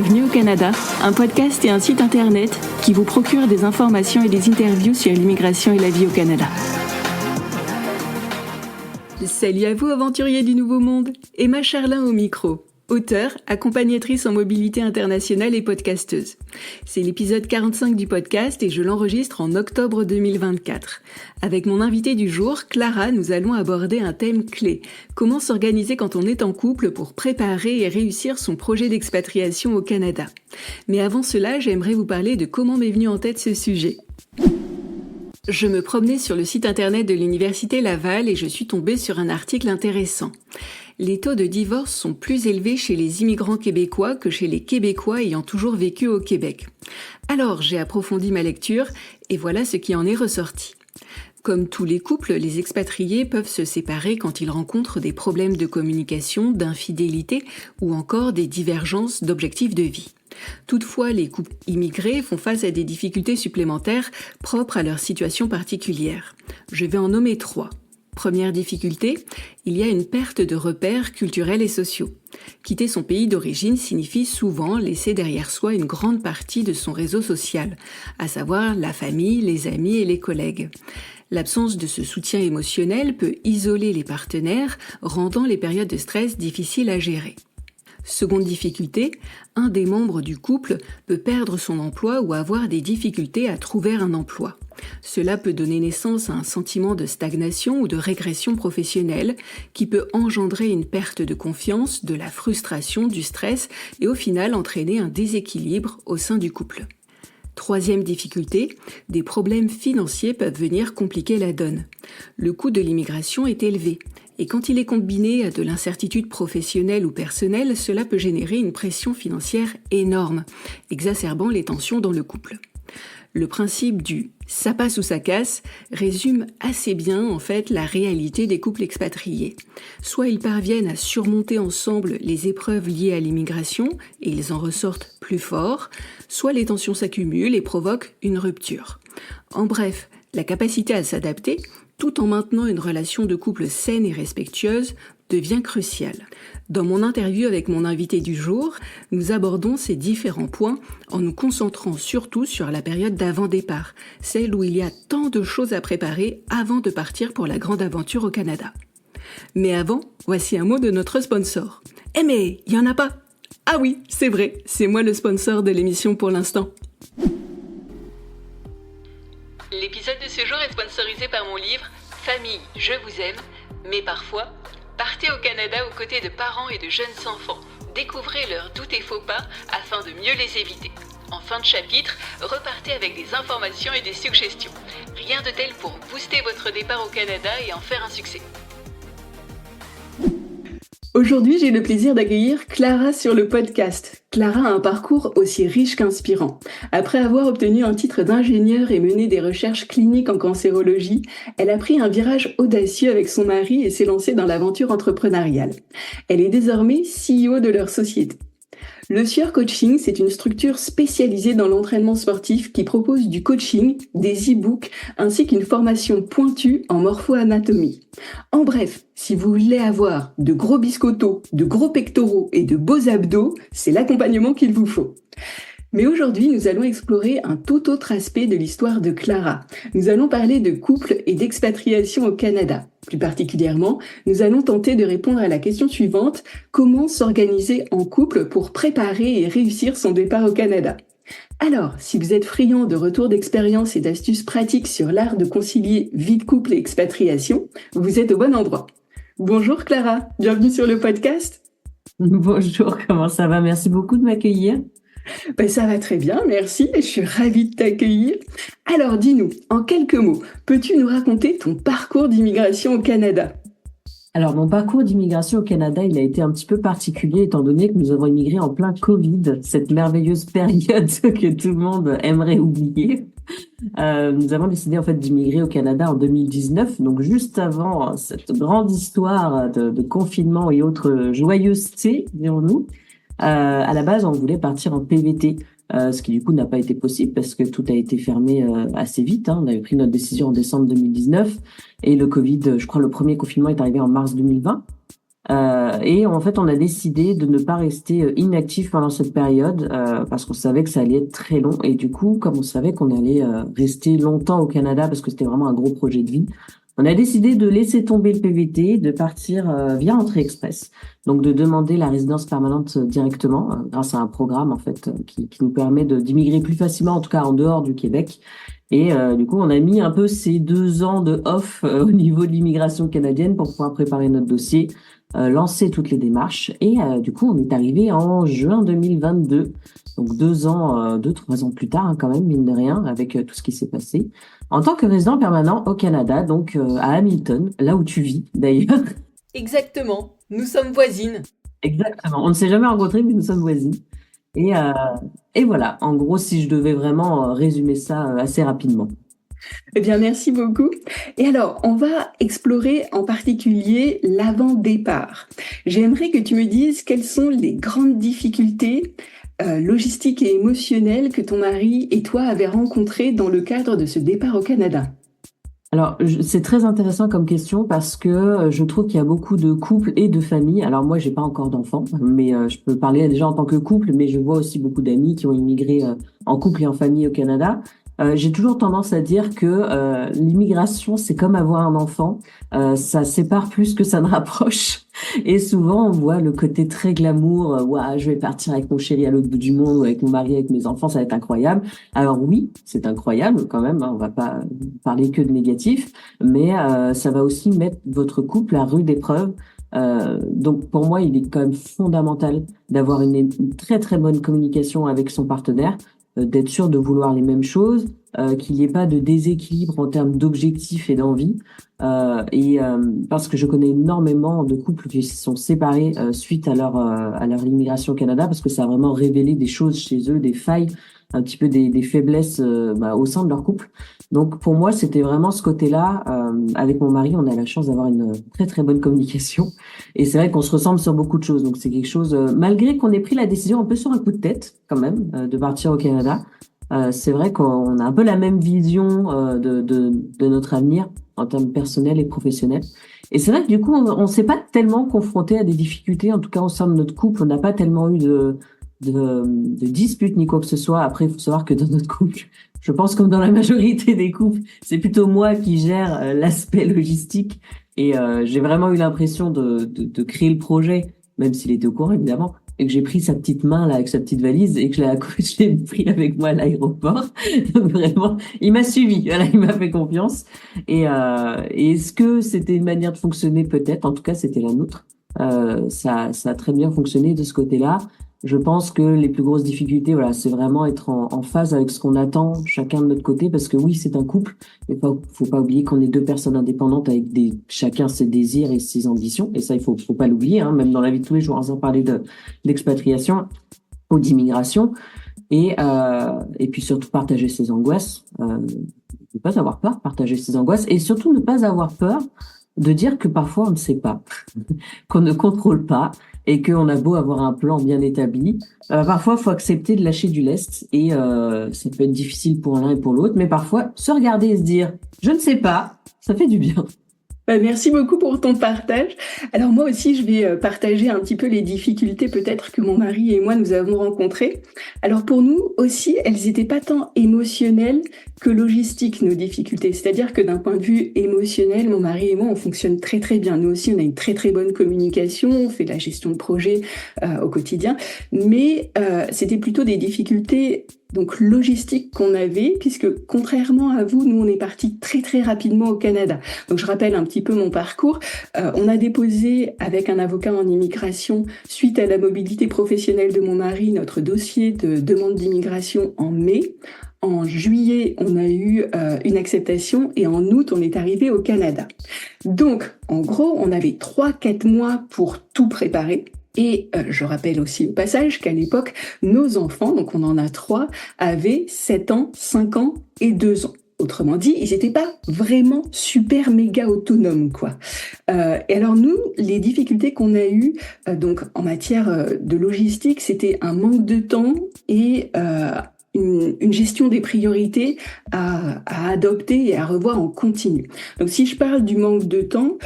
Bienvenue au Canada, un podcast et un site internet qui vous procure des informations et des interviews sur l'immigration et la vie au Canada. Salut à vous aventuriers du Nouveau Monde, Emma Charlin au micro. Auteure, accompagnatrice en mobilité internationale et podcasteuse. C'est l'épisode 45 du podcast et je l'enregistre en octobre 2024. Avec mon invitée du jour, Clara, nous allons aborder un thème clé. Comment s'organiser quand on est en couple pour préparer et réussir son projet d'expatriation au Canada. Mais avant cela, j'aimerais vous parler de comment m'est venu en tête ce sujet. Je me promenais sur le site internet de l'Université Laval et je suis tombée sur un article intéressant. Les taux de divorce sont plus élevés chez les immigrants québécois que chez les Québécois ayant toujours vécu au Québec. Alors j'ai approfondi ma lecture et voilà ce qui en est ressorti. Comme tous les couples, les expatriés peuvent se séparer quand ils rencontrent des problèmes de communication, d'infidélité ou encore des divergences d'objectifs de vie. Toutefois, les couples immigrés font face à des difficultés supplémentaires propres à leur situation particulière. Je vais en nommer 3. Première difficulté, il y a une perte de repères culturels et sociaux. Quitter son pays d'origine signifie souvent laisser derrière soi une grande partie de son réseau social, à savoir la famille, les amis et les collègues. L'absence de ce soutien émotionnel peut isoler les partenaires, rendant les périodes de stress difficiles à gérer. Seconde difficulté, un des membres du couple peut perdre son emploi ou avoir des difficultés à trouver un emploi. Cela peut donner naissance à un sentiment de stagnation ou de régression professionnelle qui peut engendrer une perte de confiance, de la frustration, du stress et au final entraîner un déséquilibre au sein du couple. Troisième difficulté, des problèmes financiers peuvent venir compliquer la donne. Le coût de l'immigration est élevé et quand il est combiné à de l'incertitude professionnelle ou personnelle, cela peut générer une pression financière énorme, exacerbant les tensions dans le couple. Le principe du « ça passe ou ça casse » résume assez bien en fait la réalité des couples expatriés. Soit ils parviennent à surmonter ensemble les épreuves liées à l'immigration et ils en ressortent plus forts, soit les tensions s'accumulent et provoquent une rupture. En bref, la capacité à s'adapter, tout en maintenant une relation de couple saine et respectueuse, devient cruciale. Dans mon interview avec mon invité du jour, nous abordons ces différents points en nous concentrant surtout sur la période d'avant-départ, celle où il y a tant de choses à préparer avant de partir pour la grande aventure au Canada. Mais avant, voici un mot de notre sponsor. Eh mais, il y en a pas! Ah oui, c'est vrai, c'est moi le sponsor de l'émission pour l'instant. L'épisode de ce jour est sponsorisé par mon livre « Famille, je vous aime », mais parfois, partez au Canada aux côtés de parents et de jeunes enfants. Découvrez leurs doutes et faux pas afin de mieux les éviter. En fin de chapitre, repartez avec des informations et des suggestions. Rien de tel pour booster votre départ au Canada et en faire un succès. Aujourd'hui, j'ai le plaisir d'accueillir Clara sur le podcast. Clara a un parcours aussi riche qu'inspirant. Après avoir obtenu un titre d'ingénieur et mené des recherches cliniques en cancérologie, elle a pris un virage audacieux avec son mari et s'est lancée dans l'aventure entrepreneuriale. Elle est désormais CEO de leur société. Le Sieur Coaching, c'est une structure spécialisée dans l'entraînement sportif qui propose du coaching, des e-books ainsi qu'une formation pointue en morpho-anatomie. En bref, si vous voulez avoir de gros biscottos, de gros pectoraux et de beaux abdos, c'est l'accompagnement qu'il vous faut. Mais aujourd'hui, nous allons explorer un tout autre aspect de l'histoire de Clara. Nous allons parler de couple et d'expatriation au Canada. Plus particulièrement, nous allons tenter de répondre à la question suivante: comment s'organiser en couple pour préparer et réussir son départ au Canada? Alors, si vous êtes friand de retours d'expérience et d'astuces pratiques sur l'art de concilier vie de couple et expatriation, vous êtes au bon endroit. Bonjour Clara, bienvenue sur le podcast. Bonjour, comment ça va? Merci beaucoup de m'accueillir. Ça va très bien, merci, je suis ravie de t'accueillir. Alors dis-nous, en quelques mots, peux-tu nous raconter ton parcours d'immigration au Canada? Alors, mon parcours d'immigration au Canada, il a été un petit peu particulier étant donné que nous avons immigré en plein Covid, cette merveilleuse période que tout le monde aimerait oublier. Nous avons décidé en fait d'immigrer au Canada en 2019, donc juste avant cette grande histoire de confinement et autres joyeusetés, dirons-nous. À la base, on voulait partir en PVT, ce qui du coup n'a pas été possible parce que tout a été fermé assez vite. On avait pris notre décision en décembre 2019 et le Covid, je crois le premier confinement est arrivé en mars 2020. Et en fait, on a décidé de ne pas rester inactif pendant cette période parce qu'on savait que ça allait être très long. Et du coup, comme on savait qu'on allait rester longtemps au Canada parce que c'était vraiment un gros projet de vie, on a décidé de laisser tomber le PVT, de partir via Entrée Express, donc de demander la résidence permanente directement grâce à un programme en fait qui nous permet d'immigrer plus facilement, en tout cas en dehors du Québec. Et du coup, on a mis un peu ces 2 ans de off au niveau de l'immigration canadienne pour pouvoir préparer notre dossier, lancer toutes les démarches. Et du coup, on est arrivé en juin 2022, donc 2 ans, 3 ans plus tard, hein, quand même, mine de rien, avec tout ce qui s'est passé, en tant que résident permanent au Canada, donc à Hamilton, là où tu vis d'ailleurs. Exactement, nous sommes voisines. Exactement. On ne s'est jamais rencontrés, mais nous sommes voisines. Et, euh, et voilà, en gros, si je devais vraiment résumer ça assez rapidement. Eh bien, merci beaucoup. Et alors, on va explorer en particulier l'avant-départ. J'aimerais que tu me dises quelles sont les grandes difficultés logistiques et émotionnelles que ton mari et toi avez rencontrées dans le cadre de ce départ au Canada. Alors, c'est très intéressant comme question parce que je trouve qu'il y a beaucoup de couples et de familles. Alors moi, j'ai pas encore d'enfants, mais je peux parler déjà en tant que couple, mais je vois aussi beaucoup d'amis qui ont immigré en couple et en famille au Canada. J'ai toujours tendance à dire que l'immigration, c'est comme avoir un enfant. Ça sépare plus que ça ne rapproche. Et souvent, on voit le côté très glamour. Ouah, je vais partir avec mon chéri à l'autre bout du monde, ou avec mon mari, avec mes enfants, ça va être incroyable. Alors oui, c'est incroyable quand même, hein, on va pas parler que de négatif, mais ça va aussi mettre votre couple à rude épreuve. Donc pour moi, il est quand même fondamental d'avoir une très très bonne communication avec son partenaire, d'être sûr de vouloir les mêmes choses, qu'il n'y ait pas de déséquilibre en termes d'objectifs et d'envie. Parce que je connais énormément de couples qui se sont séparés suite à leur immigration au Canada, parce que ça a vraiment révélé des choses chez eux, des failles, un petit peu des faiblesses au sein de leur couple. Donc pour moi, c'était vraiment ce côté-là. Avec mon mari, on a la chance d'avoir une très très bonne communication. Et c'est vrai qu'on se ressemble sur beaucoup de choses. Donc c'est quelque chose, malgré qu'on ait pris la décision un peu sur un coup de tête quand même, de partir au Canada. C'est vrai qu'on a un peu la même vision de notre avenir en termes personnels et professionnels. Et c'est vrai que du coup, on s'est pas tellement confronté à des difficultés, en tout cas au sein de notre couple. On n'a pas tellement eu de disputes ni quoi que ce soit. Après, il faut savoir que dans notre couple, je pense comme dans la majorité des couples, c'est plutôt moi qui gère l'aspect logistique. Et j'ai vraiment eu l'impression de créer le projet, même s'il était au courant, évidemment, et que j'ai pris sa petite main là avec sa petite valise et que je l'ai pris avec moi à l'aéroport. Donc vraiment, il m'a suivi, voilà, il m'a fait confiance. Et est-ce que c'était une manière de fonctionner? Peut-être, en tout cas, c'était la nôtre. Ça a très bien fonctionné de ce côté-là. Je pense que les plus grosses difficultés, voilà, c'est vraiment être en phase avec ce qu'on attend chacun de notre côté, parce que oui, c'est un couple, mais faut pas oublier qu'on est deux personnes indépendantes avec chacun ses désirs et ses ambitions, et ça, faut pas l'oublier, hein, même dans la vie de tous les jours, sans parler d'expatriation ou d'immigration, et puis surtout partager ses angoisses, ne pas avoir peur, partager ses angoisses, et surtout ne pas avoir peur de dire que parfois on ne sait pas, qu'on ne contrôle pas, et qu'on a beau avoir un plan bien établi, parfois il faut accepter de lâcher du lest, et ça peut être difficile pour l'un et pour l'autre, mais parfois se regarder et se dire je ne sais pas, ça fait du bien. Merci beaucoup pour ton partage. Alors moi aussi, je vais partager un petit peu les difficultés peut-être que mon mari et moi nous avons rencontrées. Alors pour nous aussi, elles n'étaient pas tant émotionnelles que logistiques, nos difficultés. C'est-à-dire que d'un point de vue émotionnel, mon mari et moi, on fonctionne très très bien. Nous aussi, on a une très très bonne communication, on fait de la gestion de projet au quotidien, mais c'était plutôt des difficultés donc logistique qu'on avait, puisque contrairement à vous, nous on est partis très très rapidement au Canada. Donc je rappelle un petit peu mon parcours. On a déposé avec un avocat en immigration, suite à la mobilité professionnelle de mon mari, notre dossier de demande d'immigration en mai. En juillet, on a eu une acceptation et en août, on est arrivé au Canada. Donc, en gros, on avait 3-4 mois pour tout préparer. Et je rappelle aussi au passage qu'à l'époque, nos enfants, donc on en a 3, avaient 7 ans, 5 ans et 2 ans. Autrement dit, ils n'étaient pas vraiment super méga autonomes, quoi. Et alors nous, les difficultés qu'on a eues donc en matière de logistique, c'était un manque de temps et une gestion des priorités à adopter et à revoir en continu. Donc si je parle du manque de temps,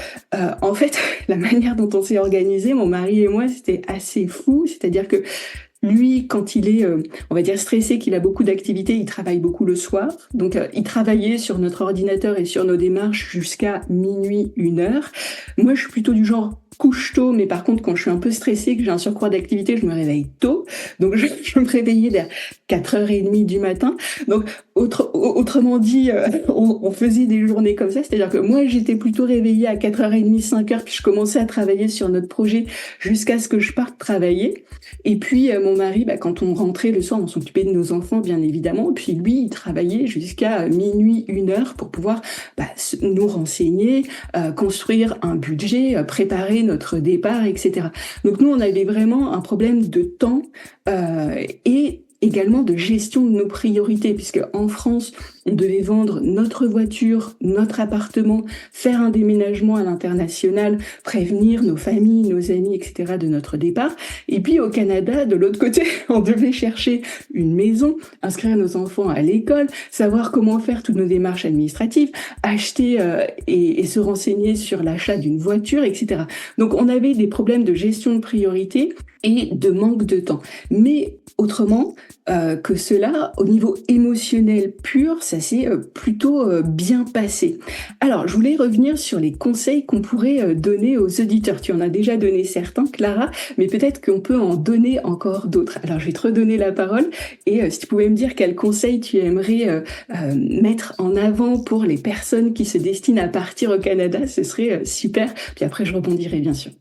en fait, la manière dont on s'est organisé, mon mari et moi, c'était assez fou. C'est-à-dire que lui, quand il est, on va dire, stressé, qu'il a beaucoup d'activités, il travaille beaucoup le soir. Donc, il travaillait sur notre ordinateur et sur nos démarches jusqu'à minuit, 1 heure. Moi, je suis plutôt du genre couche tôt, mais par contre, quand je suis un peu stressée, que j'ai un surcroît d'activité, je me réveille tôt. Donc, je me réveillais vers 4h30 du matin. Donc, autrement dit, on faisait des journées comme ça. C'est-à-dire que moi, j'étais plutôt réveillée à 4h30, 5h, puis je commençais à travailler sur notre projet jusqu'à ce que je parte travailler. Et puis, mon mari, quand on rentrait le soir, on s'occupait de nos enfants, bien évidemment. Et puis, lui, il travaillait jusqu'à minuit, 1 heure pour pouvoir nous renseigner, construire un budget, préparer notre départ, etc. Donc, nous, on avait vraiment un problème de temps et également de gestion de nos priorités, puisque en France, on devait vendre notre voiture, notre appartement, faire un déménagement à l'international, prévenir nos familles, nos amis, etc. de notre départ. Et puis au Canada, de l'autre côté, on devait chercher une maison, inscrire nos enfants à l'école, savoir comment faire toutes nos démarches administratives, acheter et se renseigner sur l'achat d'une voiture, etc. Donc on avait des problèmes de gestion de priorité et de manque de temps. Mais autrement que cela, au niveau émotionnel pur, ça s'est plutôt bien passé. Alors, je voulais revenir sur les conseils qu'on pourrait donner aux auditeurs. Tu en as déjà donné certains, Clara, mais peut-être qu'on peut en donner encore d'autres. Alors, je vais te redonner la parole et si tu pouvais me dire quels conseils tu aimerais mettre en avant pour les personnes qui se destinent à partir au Canada, ce serait super. Puis après, je rebondirai, bien sûr.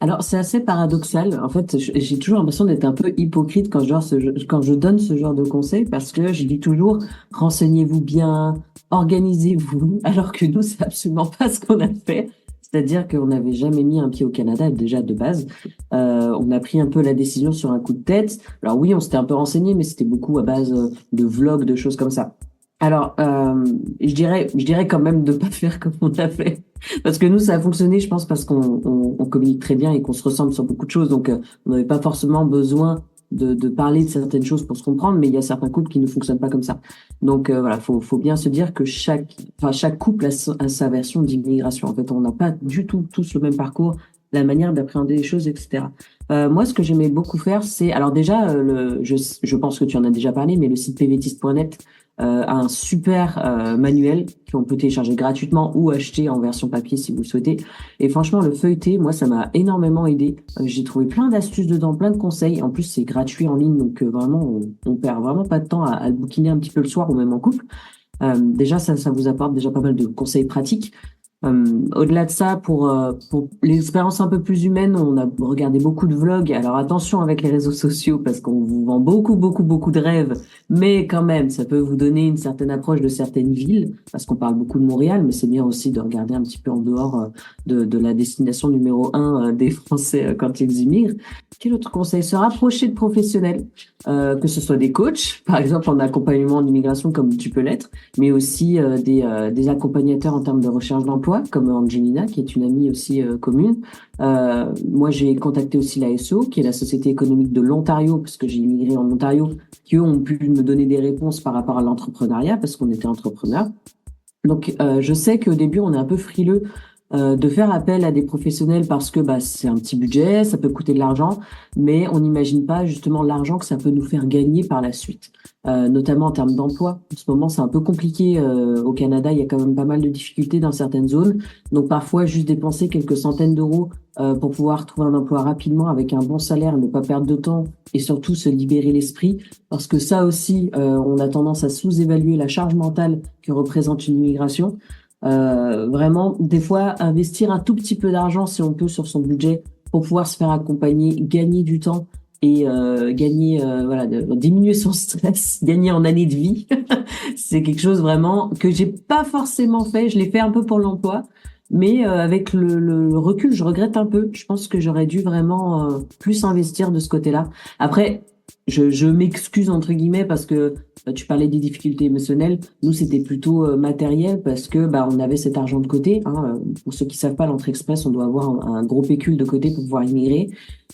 Alors, c'est assez paradoxal. En fait, j'ai toujours l'impression d'être un peu hypocrite quand je donne ce genre de conseils parce que je dis toujours, renseignez-vous bien, organisez-vous, alors que nous, c'est absolument pas ce qu'on a fait. C'est-à-dire qu'on n'avait jamais mis un pied au Canada, déjà de base. On a pris un peu la décision sur un coup de tête. Alors oui, on s'était un peu renseigné, mais c'était beaucoup à base de vlogs, de choses comme ça. Alors, je dirais quand même de pas faire comme on a fait. Parce que nous, ça a fonctionné, je pense, parce qu'on communique très bien et qu'on se ressemble sur beaucoup de choses. Donc, on n'avait pas forcément besoin de parler de certaines choses pour se comprendre, mais il y a certains couples qui ne fonctionnent pas comme ça. Donc, voilà, faut bien se dire que chaque couple a sa version d'immigration. En fait, on n'a pas du tout tous le même parcours, la manière d'appréhender les choses, etc. Moi, ce que j'aimais beaucoup faire, c'est, alors déjà, je pense que tu en as déjà parlé, mais le site pvtist.net a un super manuel qu'on peut télécharger gratuitement ou acheter en version papier si vous le souhaitez. Et franchement, le feuilleter, moi, ça m'a énormément aidé. J'ai trouvé plein d'astuces dedans, plein de conseils. En plus, c'est gratuit en ligne, donc vraiment, on perd vraiment pas de temps à le bouquiner un petit peu le soir ou même en couple. Déjà, ça vous apporte déjà pas mal de conseils pratiques. Au-delà de ça, pour l'expérience un peu plus humaine, on a regardé beaucoup de vlogs. Alors attention avec les réseaux sociaux parce qu'on vous vend beaucoup de rêves, mais quand même, ça peut vous donner une certaine approche de certaines villes parce qu'on parle beaucoup de Montréal, mais c'est bien aussi de regarder un petit peu en dehors de la destination numéro 1 des Français quand ils immigrent. Quel autre conseil? Se rapprocher de professionnels, que ce soit des coachs, par exemple en accompagnement en immigration comme tu peux l'être, mais aussi des accompagnateurs en termes de recherche d'emploi comme Angelina, qui est une amie aussi commune. Moi, j'ai contacté aussi l'ASO, qui est la Société économique de l'Ontario, parce que j'ai immigré en Ontario, qui eux ont pu me donner des réponses par rapport à l'entrepreneuriat, parce qu'on était entrepreneurs. Donc, je sais qu'au début, on est un peu frileux de faire appel à des professionnels parce que c'est un petit budget, ça peut coûter de l'argent, mais on n'imagine pas justement l'argent que ça peut nous faire gagner par la suite, notamment en termes d'emploi. En ce moment, c'est un peu compliqué au Canada, il y a quand même pas mal de difficultés dans certaines zones, donc parfois juste dépenser quelques centaines d'euros pour pouvoir trouver un emploi rapidement avec un bon salaire, ne pas perdre de temps et surtout se libérer l'esprit, parce que ça aussi, on a tendance à sous-évaluer la charge mentale que représente une immigration. Vraiment, des fois, investir un tout petit peu d'argent, si on peut, sur son budget pour pouvoir se faire accompagner, gagner du temps et diminuer son stress, gagner en années de vie. C'est quelque chose vraiment que j'ai pas forcément fait. Je l'ai fait un peu pour l'emploi, mais avec le recul, je regrette un peu. Je pense que j'aurais dû vraiment plus investir de ce côté-là. Après, je m'excuse entre guillemets parce que tu parlais des difficultés émotionnelles. Nous, c'était plutôt matériel parce que on avait cet argent de côté. Pour ceux qui savent pas, l'entrée express, on doit avoir un gros pécule de côté pour pouvoir immigrer.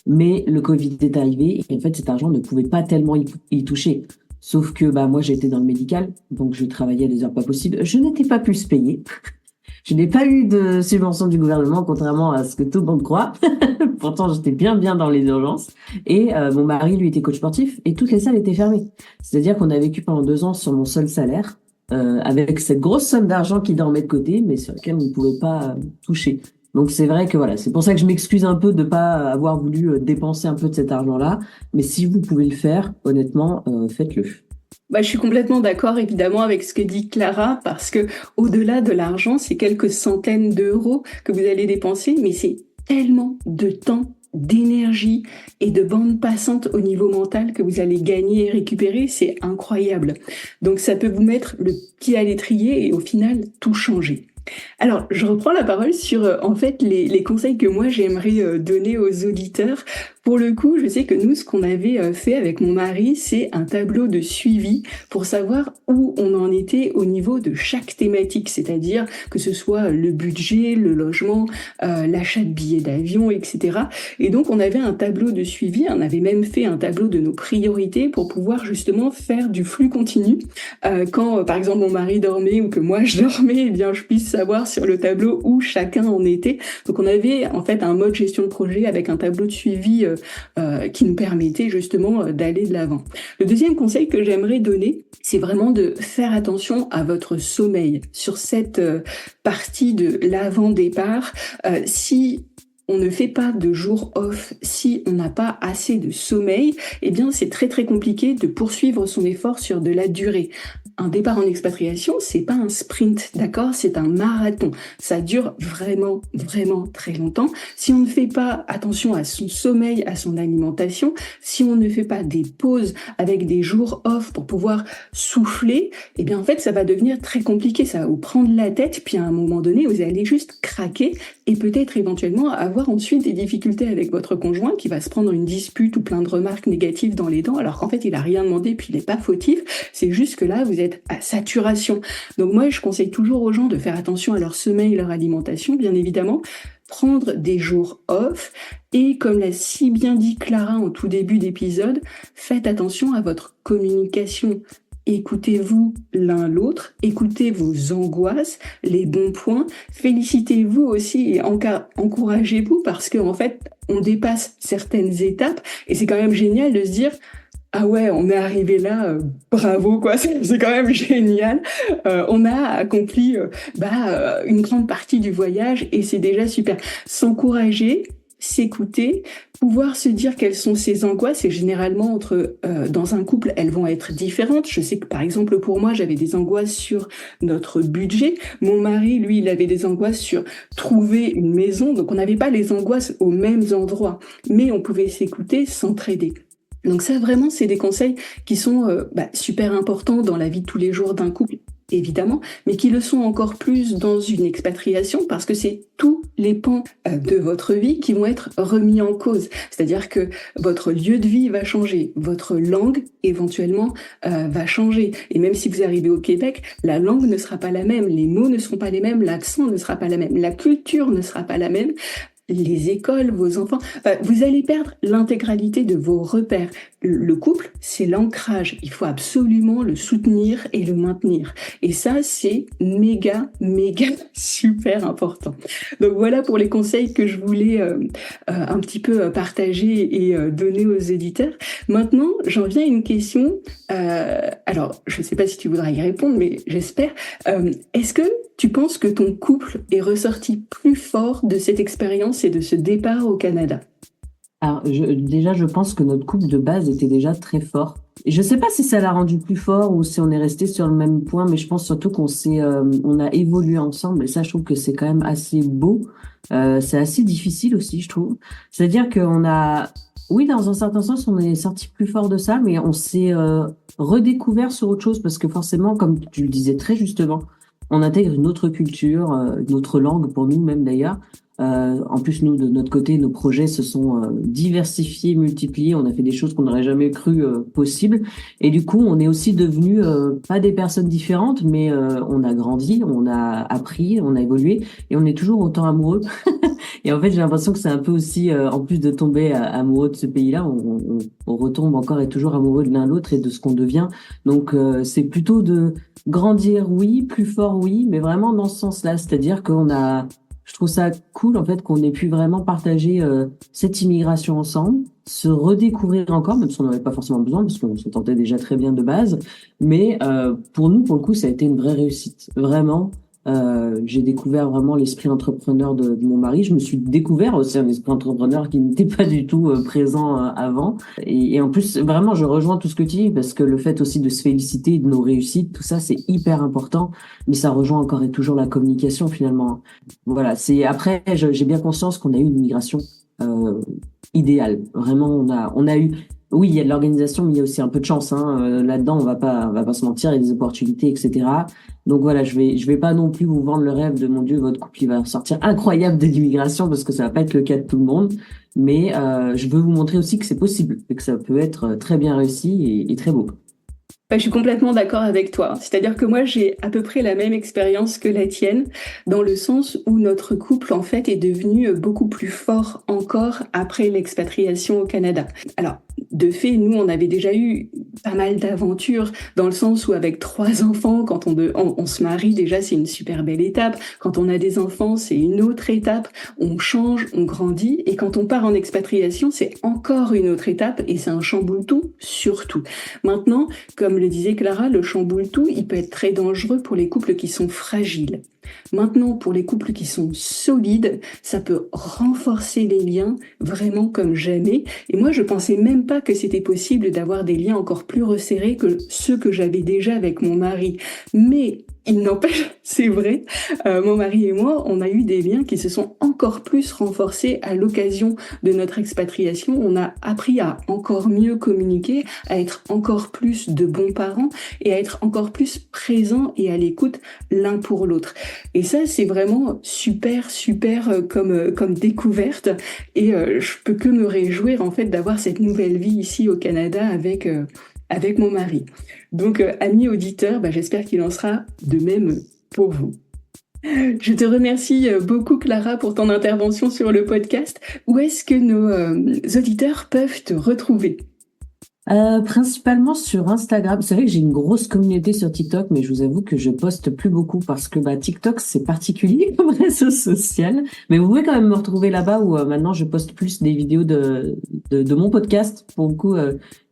Mais le Covid est arrivé et en fait, cet argent ne pouvait pas tellement y toucher. Sauf que bah moi j'étais dans le médical, donc je travaillais à des heures pas possibles. Je n'étais pas plus payée. Je n'ai pas eu de subvention du gouvernement, contrairement à ce que tout le monde croit. Pourtant, j'étais bien dans les urgences. Et mon mari, lui, était coach sportif et toutes les salles étaient fermées. C'est-à-dire qu'on a vécu pendant 2 ans sur mon seul salaire, avec cette grosse somme d'argent qui dormait de côté, mais sur laquelle on ne pouvait pas toucher. Donc c'est vrai que voilà, c'est pour ça que je m'excuse un peu de pas avoir voulu dépenser un peu de cet argent-là. Mais si vous pouvez le faire, honnêtement, faites-le. Bah, je suis complètement d'accord évidemment avec ce que dit Clara parce que au-delà de l'argent, c'est quelques centaines d'euros que vous allez dépenser, mais c'est tellement de temps, d'énergie et de bande passante au niveau mental que vous allez gagner et récupérer, c'est incroyable. Donc ça peut vous mettre le pied à l'étrier et au final tout changer. Alors, je reprends la parole sur en fait les conseils que moi j'aimerais donner aux auditeurs. Pour le coup, je sais que nous, ce qu'on avait fait avec mon mari, c'est un tableau de suivi pour savoir où on en était au niveau de chaque thématique, c'est-à-dire que ce soit le budget, le logement, l'achat de billets d'avion, etc. Et donc, on avait un tableau de suivi, on avait même fait un tableau de nos priorités pour pouvoir justement faire du flux continu. Quand, par exemple, mon mari dormait ou que moi je dormais, eh bien, je puisse savoir sur le tableau où chacun en était. Donc, on avait en fait un mode gestion de projet avec un tableau de suivi qui nous permettait justement d'aller de l'avant. Le deuxième conseil que j'aimerais donner, c'est vraiment de faire attention à votre sommeil. Sur cette partie de l'avant-départ, si on ne fait pas de jour off, si on n'a pas assez de sommeil, eh bien c'est très très compliqué de poursuivre son effort sur de la durée. Un départ en expatriation, c'est pas un sprint, d'accord? C'est un marathon. Ça dure vraiment très longtemps. Si on ne fait pas attention à son sommeil, à son alimentation, si on ne fait pas des pauses avec des jours off pour pouvoir souffler, eh bien en fait ça va devenir très compliqué. Ça va vous prendre la tête, puis à un moment donné vous allez juste craquer et peut-être éventuellement avoir ensuite des difficultés avec votre conjoint qui va se prendre une dispute ou plein de remarques négatives dans les dents alors qu'en fait il a rien demandé puis il n'est pas fautif. C'est juste que là vous êtes à saturation. Donc moi, je conseille toujours aux gens de faire attention à leur sommeil et leur alimentation, bien évidemment, prendre des jours off et comme l'a si bien dit Clara en tout début d'épisode, faites attention à votre communication. Écoutez-vous l'un l'autre, écoutez vos angoisses, les bons points, félicitez-vous aussi et encouragez-vous parce qu'en fait, on dépasse certaines étapes et c'est quand même génial de se dire ah ouais, on est arrivé là, bravo quoi, c'est quand même génial. On a accompli une grande partie du voyage et c'est déjà super. S'encourager, s'écouter, pouvoir se dire quelles sont ses angoisses et généralement dans un couple, elles vont être différentes. Je sais que par exemple pour moi, j'avais des angoisses sur notre budget. Mon mari, lui, il avait des angoisses sur trouver une maison. Donc on n'avait pas les angoisses aux mêmes endroits, mais on pouvait s'écouter, s'entraider. Donc ça, vraiment, c'est des conseils qui sont super importants dans la vie de tous les jours d'un couple, évidemment, mais qui le sont encore plus dans une expatriation parce que c'est tous les pans de votre vie qui vont être remis en cause. C'est-à-dire que votre lieu de vie va changer, votre langue, éventuellement, va changer. Et même si vous arrivez au Québec, la langue ne sera pas la même, les mots ne seront pas les mêmes, l'accent ne sera pas la même, la culture ne sera pas la même. Les écoles, vos enfants, vous allez perdre l'intégralité de vos repères. Le couple, c'est l'ancrage. Il faut absolument le soutenir et le maintenir. Et ça, c'est méga super important. Donc voilà pour les conseils que je voulais un petit peu partager et donner aux éditeurs. Maintenant, j'en viens à une question. Alors, je ne sais pas si tu voudras y répondre, mais j'espère. Est-ce que tu penses que ton couple est ressorti plus fort de cette expérience et de ce départ au Canada? Alors, je pense que notre couple de base était déjà très fort. Et je sais pas si ça l'a rendu plus fort ou si on est resté sur le même point, mais je pense surtout on a évolué ensemble. Et ça, je trouve que c'est quand même assez beau. C'est assez difficile aussi, je trouve. C'est-à-dire oui, dans un certain sens, on est sorti plus fort de ça, mais on s'est redécouvert sur autre chose parce que forcément, comme tu le disais très justement, on intègre une autre culture, une autre langue pour nous même d'ailleurs. En plus, nous, de notre côté, nos projets se sont diversifiés, multipliés. On a fait des choses qu'on n'aurait jamais cru possibles. Et du coup, on est aussi devenus pas des personnes différentes, mais on a grandi, on a appris, on a évolué, et on est toujours autant amoureux. Et en fait, j'ai l'impression que c'est un peu aussi, en plus de tomber amoureux de ce pays-là, on retombe encore et toujours amoureux de l'un l'autre et de ce qu'on devient. Donc, c'est plutôt de grandir, oui, plus fort, oui, mais vraiment dans ce sens-là. C'est-à-dire je trouve ça cool, en fait, qu'on ait pu vraiment partager cette immigration ensemble, se redécouvrir encore, même si on n'en avait pas forcément besoin, parce qu'on se sentait déjà très bien de base. Mais pour nous, pour le coup, ça a été une vraie réussite. Vraiment. J'ai découvert vraiment l'esprit entrepreneur de mon mari. Je me suis découvert aussi un esprit entrepreneur qui n'était pas du tout présent avant. Et en plus, vraiment, je rejoins tout ce que tu dis parce que le fait aussi de se féliciter de nos réussites, tout ça, c'est hyper important. Mais ça rejoint encore et toujours la communication finalement. Voilà. Après, j'ai bien conscience qu'on a eu une immigration euh, idéale. Vraiment, on a eu. Oui, il y a de l'organisation, mais il y a aussi un peu de chance, hein. Là-dedans, on va pas se mentir, il y a des opportunités, etc. Donc voilà, je vais pas non plus vous vendre le rêve de mon Dieu, votre couple il va sortir incroyable de l'immigration parce que ça va pas être le cas de tout le monde. Mais je veux vous montrer aussi que c'est possible et que ça peut être très bien réussi et très beau. Je suis complètement d'accord avec toi. C'est-à-dire que moi, j'ai à peu près la même expérience que la tienne, dans le sens où notre couple, en fait, est devenu beaucoup plus fort encore après l'expatriation au Canada. Alors, de fait, nous, on avait déjà eu pas mal d'aventures, dans le sens où avec 3 enfants, quand on se marie, déjà, c'est une super belle étape. Quand on a des enfants, c'est une autre étape. On change, on grandit. Et quand on part en expatriation, c'est encore une autre étape et c'est un chamboule-tout, surtout. Maintenant, comme le disait Clara, le chamboule-tout, il peut être très dangereux pour les couples qui sont fragiles. Maintenant, pour les couples qui sont solides, ça peut renforcer les liens vraiment comme jamais. Et moi, je pensais même pas que c'était possible d'avoir des liens encore plus resserrés que ceux que j'avais déjà avec mon mari. Mais il n'empêche, c'est vrai, mon mari et moi, on a eu des liens qui se sont encore plus renforcés à l'occasion de notre expatriation. On a appris à encore mieux communiquer, à être encore plus de bons parents et à être encore plus présents et à l'écoute l'un pour l'autre. Et ça, c'est vraiment super, super comme découverte. Et je peux que me réjouir en fait d'avoir cette nouvelle vie ici au Canada avec mon mari. Donc, amis auditeurs, j'espère qu'il en sera de même pour vous. Je te remercie beaucoup, Clara, pour ton intervention sur le podcast. Où est-ce que nos auditeurs peuvent te retrouver ? Principalement sur Instagram. C'est vrai que j'ai une grosse communauté sur TikTok, mais je vous avoue que je poste plus beaucoup parce que TikTok c'est particulier comme réseau social. Mais vous pouvez quand même me retrouver là-bas où maintenant je poste plus des vidéos de mon podcast pour le coup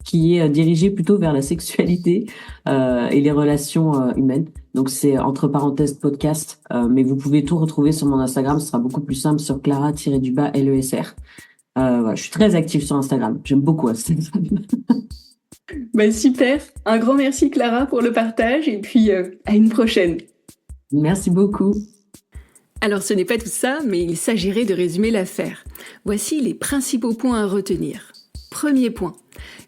qui est dirigé plutôt vers la sexualité et les relations humaines. Donc c'est entre parenthèses podcast, mais vous pouvez tout retrouver sur mon Instagram. Ce sera beaucoup plus simple sur Clara-LESR. Voilà, je suis très active sur Instagram. J'aime beaucoup Instagram. Super. Un grand merci, Clara, pour le partage et puis à une prochaine. Merci beaucoup. Alors ce n'est pas tout ça, mais il s'agirait de résumer l'affaire. Voici les principaux points à retenir. Premier point,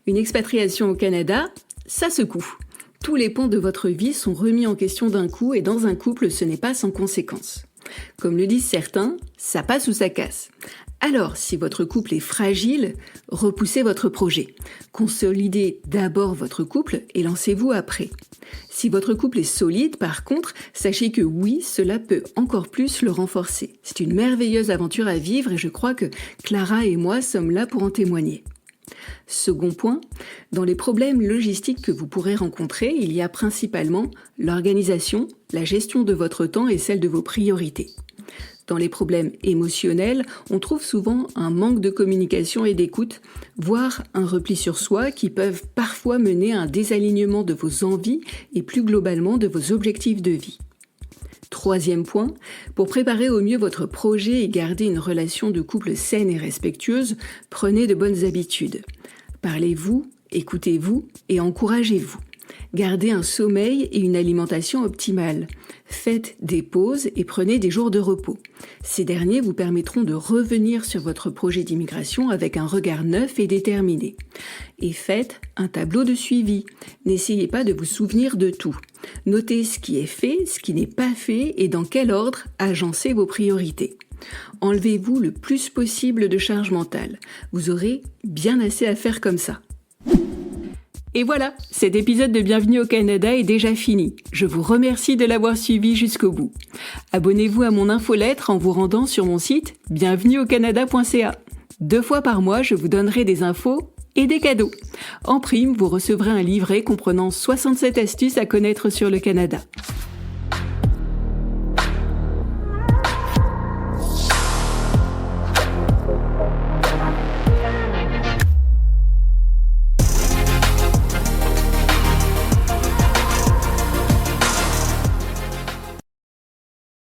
une expatriation au Canada, ça secoue. Tous les pans de votre vie sont remis en question d'un coup et dans un couple, ce n'est pas sans conséquence. Comme le disent certains, ça passe ou ça casse. Alors, si votre couple est fragile, repoussez votre projet. Consolidez d'abord votre couple et lancez-vous après. Si votre couple est solide, par contre, sachez que oui, cela peut encore plus le renforcer. C'est une merveilleuse aventure à vivre et je crois que Clara et moi sommes là pour en témoigner. Second point, dans les problèmes logistiques que vous pourrez rencontrer, il y a principalement l'organisation, la gestion de votre temps et celle de vos priorités. Dans les problèmes émotionnels, on trouve souvent un manque de communication et d'écoute, voire un repli sur soi qui peuvent parfois mener à un désalignement de vos envies et plus globalement de vos objectifs de vie. Troisième point, pour préparer au mieux votre projet et garder une relation de couple saine et respectueuse, prenez de bonnes habitudes. Parlez-vous, écoutez-vous et encouragez-vous. Gardez un sommeil et une alimentation optimale. Faites des pauses et prenez des jours de repos. Ces derniers vous permettront de revenir sur votre projet d'immigration avec un regard neuf et déterminé. Et faites un tableau de suivi. N'essayez pas de vous souvenir de tout. Notez ce qui est fait, ce qui n'est pas fait et dans quel ordre agencez vos priorités. Enlevez-vous le plus possible de charge mentale. Vous aurez bien assez à faire comme ça. Et voilà, cet épisode de Bienvenue au Canada est déjà fini. Je vous remercie de l'avoir suivi jusqu'au bout. Abonnez-vous à mon infolettre en vous rendant sur mon site bienvenueaucanada.ca. 2 fois par mois, je vous donnerai des infos et des cadeaux. En prime, vous recevrez un livret comprenant 67 astuces à connaître sur le Canada.